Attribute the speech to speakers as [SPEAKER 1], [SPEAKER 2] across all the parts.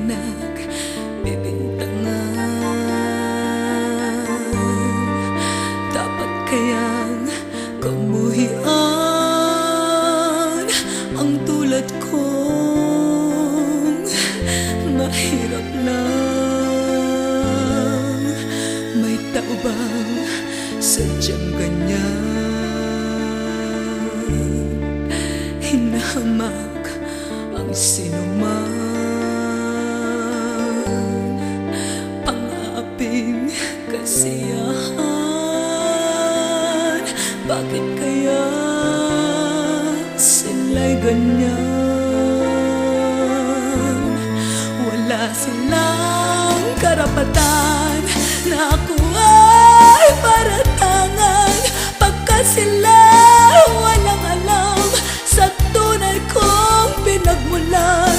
[SPEAKER 1] pinagbibintangan. Dapat kayang kamuhian ang tulad kong mahirap lang. May tao bang sadyang ganyan? Hinahamak ang sinuman, pang-aaping kasiyahan. Bakit kaya sila'y ganyan? Wala silang karapatan na ako ay paratangan, pagkat sila walang alam sa tunay kong pinagmulan.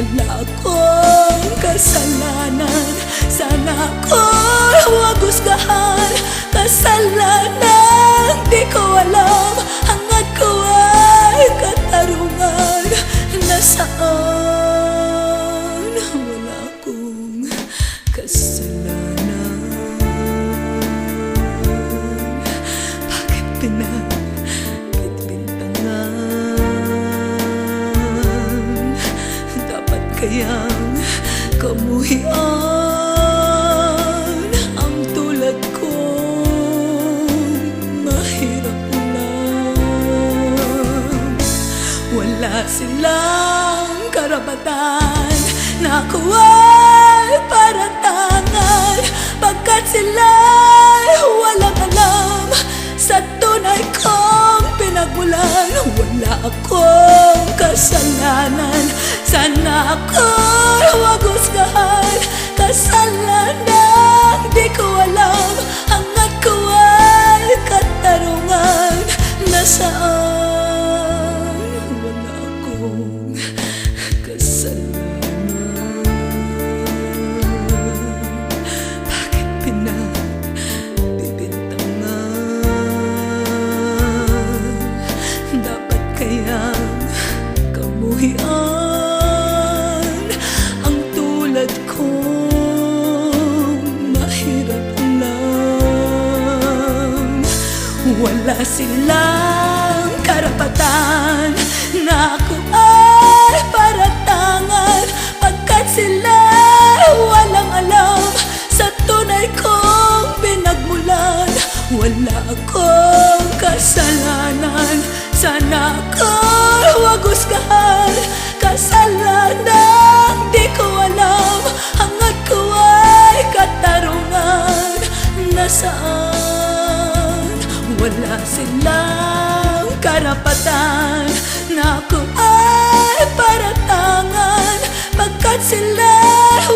[SPEAKER 1] Wala akong kasalanan, sana ako'y huwag husgahan. Kasalanan di ko alam, hangad ko ay katarungan. Nasaan? Wala akong kasalanan. Bakit pinagbibintangan? Dapat kayang kamuhian ang tulad kong mahirap lang. Wala silang karapatan na ako ay paratangan, pagkat sila'y walang alam sa tunay kong pinagmulan. Wala akong kasalanan, sana ako'y huwag husgahan. Kasalanan di ko alam, hangad ko ay katarungan. Nasaan? Wala akong kasalanan. Bakit pinagbibintangan? Dapat kayang kamuhian ang tulad kong mahirap lang. Wala silang karapatan na ako ay paratangan, pagkat sila walang alam sa tunay kong pinagmulan. Wala akong kasalanan, sana ako'y huwag husgahan. Kasalanan di ko alam, hangad ko ay katarungan. Nasaan? Wala silang karapatan na ako ay paratangan, pagkat sila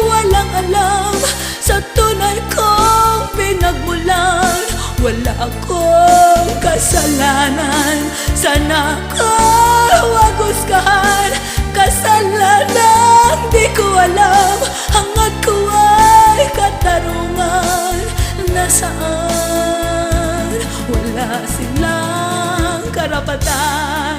[SPEAKER 1] walang alam sa tunay kong pinagmulan. Wala akong kasalanan, sana ako'y huwag husgahan. Kasalanan di ko alam, hangad ko ay katarungan. Nasaan? Wala silang karapatan